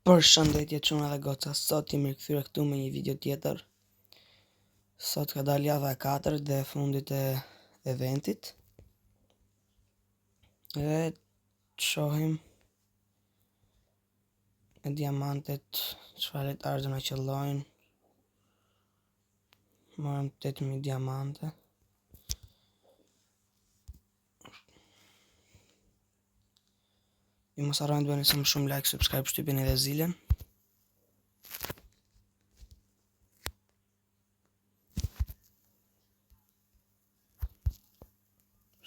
Përshëndetje çuna dhe goca, sot jemi rikthyer këtu me një video tjetër. Sot ka dalë java e 4 dhe e fundit e eventit. Dhe shohim e diamantet çfarë letarë na qellojnë. Marrëm 8000 diamante. Ju mos harroni të bëni sa më shumë like, subscribe, shtypini edhe zilen.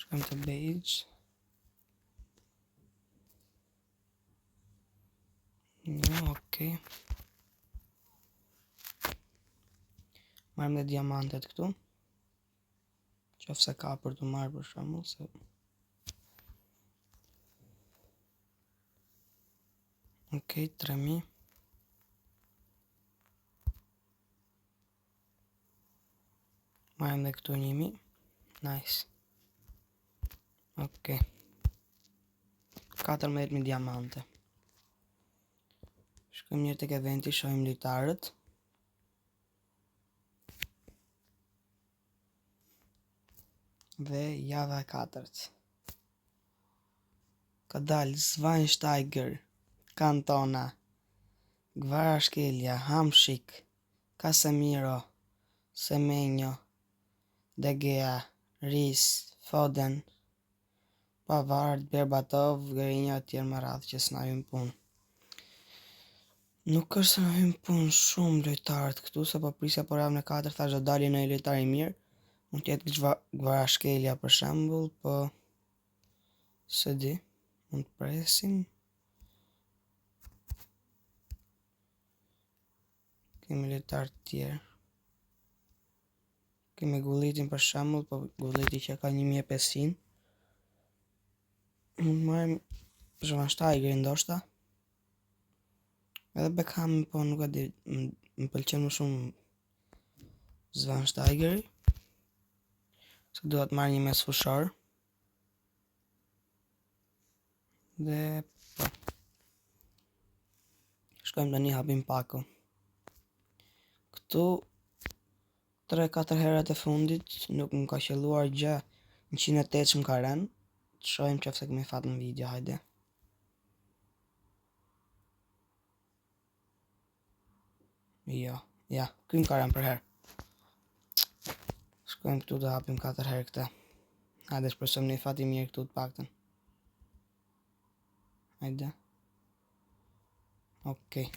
Shkojmë të base. Okej. Marrëm dhe diamantet këtu. Qofse ka për të marrë për shembull se okej, 3000. Marrëm dhe këtu 1000. Nice. Okej. 14000 diamante. Shkojmë njërë tek eventi, shohim litarët. Dhe java e 4. Ka dalë Schweinsteiger, Cantona, Kvaratskhelia, Hamšík, Casemiro, Semenyo, De Gea, Riis, Foden, Pavard, Berbatov, Gerinja e tjerë më radhë që s'na hynë punë. Nuk është se na hynë punë shumë lojtarët këtu, se po prisja por javën e 4 thash do dalin në lojtar i mirë. Mund t'jetë Kvaratskhelia për shembull, po se di, mund të presim. Kemi lojtar të tjerë. Kemi Gullitin për shembull, po Gulliti që ka 1500. Mund marrim Schweinsteigerin ndoshta. Edhe Beckham, po nuk e di, më pëlqen më shumë Schweinsteigeri. Se duhet marrë një mes fushor. Dhe po. Shkojmë tani hapim paku. Këtu 3-4 herët e fundit nuk më ka qelluar gjë, 108 më ka rënë. Të shohim qofse kemi fat në video, hajde. Jo, ja, ky më ka rënë për herë. Shkojmë këtu të hapim 4 herë këta. Hajde, shpresojmë një fat i mirë këtu të paktën. Hajde. Okej.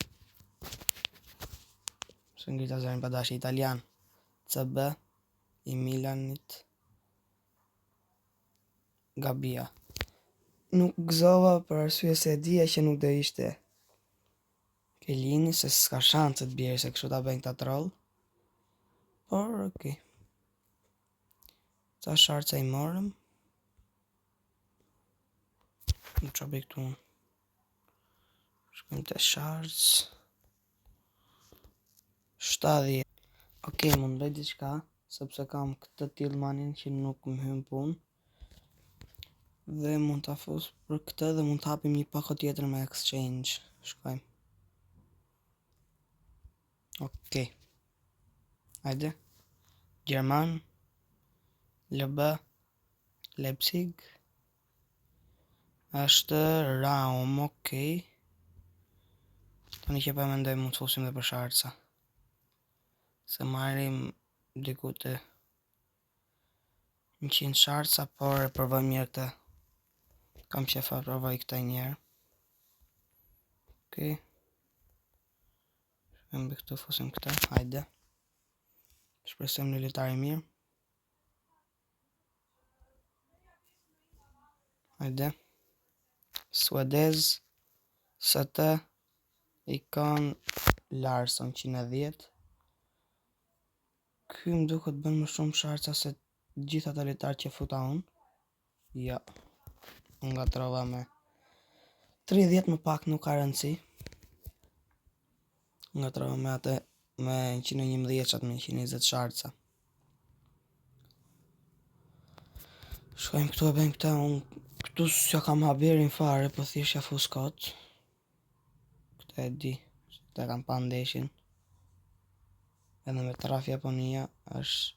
Së ngrita zërin pa dashi italian. CB i Milanit. Gabia. Nuk gëzova për arsye se e dija që nuk do ishte Kelini, se s'ka shanse të bjerë se kështu ta bëjnë këta troll. Por okej. Ca sharca i morëm. Në që bëj këtu. Shkojmë të sharc. 70. Okej, mund bëj diçka, sepse kam këtë Tillmanin që nuk më hyn punë. Dhe mund ta fus për këtë dhe mund të hapim një pako tjetër me exchange. Shkojmë. Okej. Hajde. Gjerman. LB. Leipzig. Është Raum, okej. Tani që pa mendoj mund të fusim dhe për sharca. Se marrim diku të 100 sharca, por e provoj mirë këtë. Kam qefa provoj këta njerë. Okej. Shkojmë këtu, fusim këta, hajde. Shpresojmë një lojtar i mirë. Hajde. Suedez. ST. Ikon Larsson 110. Ky më duket bën më shumë sharca se gjitha të lojtarët që futa unë. Ja. Nga trova me 30 më pak, nuk ka rëndësi. Nga trova me atë me 111 qatë me 120 sharca. Shkojmë këtu e bëjmë këta, unë këtu s'ja kam haberin fare, po thjesht ja fus kot. Këta s'ka e di, se kam pa ndeshin. Edhe me Traf Japonia është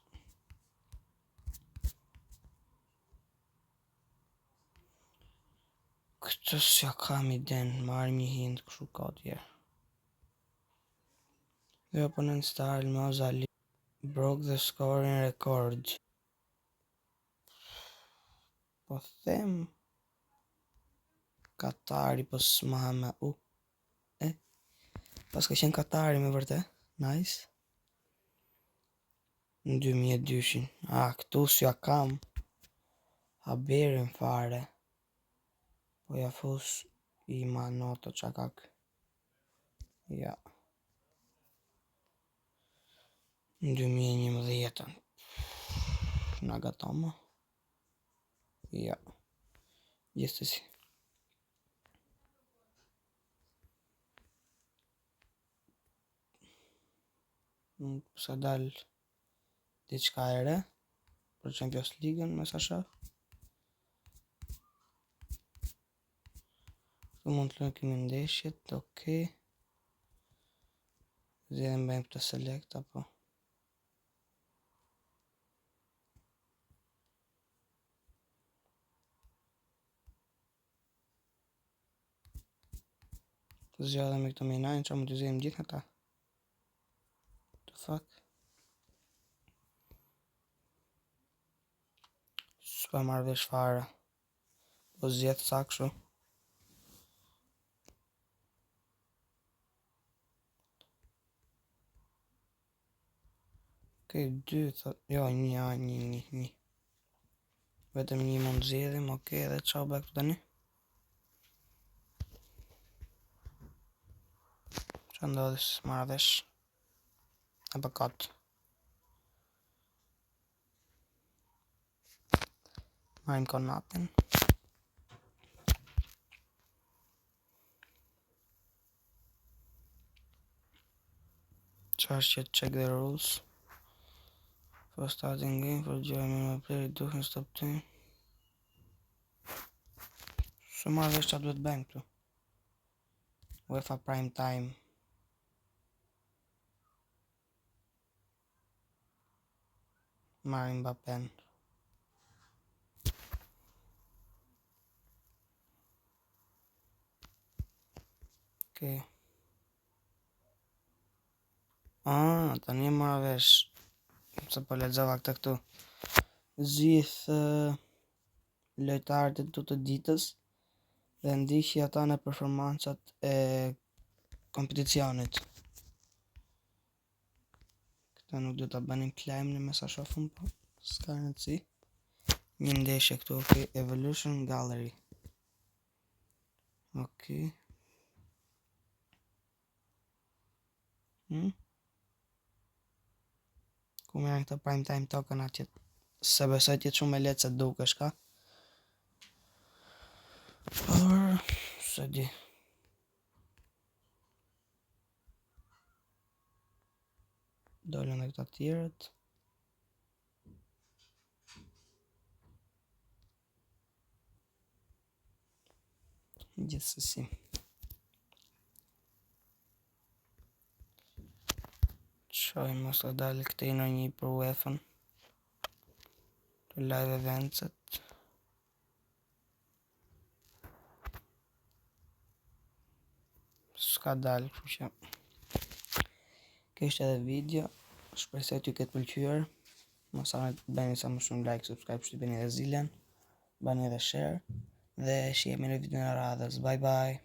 këtë s'ja kam i den, marrim një hint kështu ka tjerë. The opponent star Almoz Ali broke the scoring record. Po them Katari, po s'ma me pas ka qenë Katari me vërtet. Nice. Në 2002-shin. Këtu s'ja kam haberin fare. Po ja fus i manoto çakak. Ja. Në 2011. Nagatama. Ja. Gjithsesi. Sa dal diçka e re për Champions League-ën me sa shoh. Këtu mund të lënë kemi ndeshjet, okej. Zjedhem bëjmë këtë select apo. Zjadhe me këto menajnë që mund të zjedhem gjithë këta. The fuck? S'pa marrë vesh fare. Po zjedh sa kështu. Okej, 2, thot, jo, 1. Vetëm 1 mund zjedhim, okej, edhe çau bëk këtu tani. Që ndodhë s'marrë vesh. Apo katë. Marrim Konatin. Qa është që check the rules. For starting game, for joining my player, duhen stop time. Së marrë vesh që duhet bëjmë këtu. UEFA Prime Time. Marrim Mbappen. Okej. Tani marrë vesh. Se po lexova këtë këtu. Zgjidh lojtarët e të ditës dhe ndiqi ata në performancat e kompeticionit. Këta nuk do ta banim claim në mesa shofun, po s'ka rëndësi. Një ndeshje këtu, okej, Evolution Gallery. Okej. Ku me janë këta prime time token atjet. Se besoj tjetë shumë e letë se dukesh ka. Por, se di. Dollën dhe këta tjerët. Gjithsesi. Shojmë mos të dalë këtej në një për UEFA-n. Të live eventset. S'ka dalë, kështu që. Kështë edhe video. Shpresoj t'ju ketë pëlqyer. Mos harroni të bëni sa më shumë like, subscribe, shtypeni edhe zilen. Bani edhe share. Dhe shihemi në videon e radhës. Bye bye.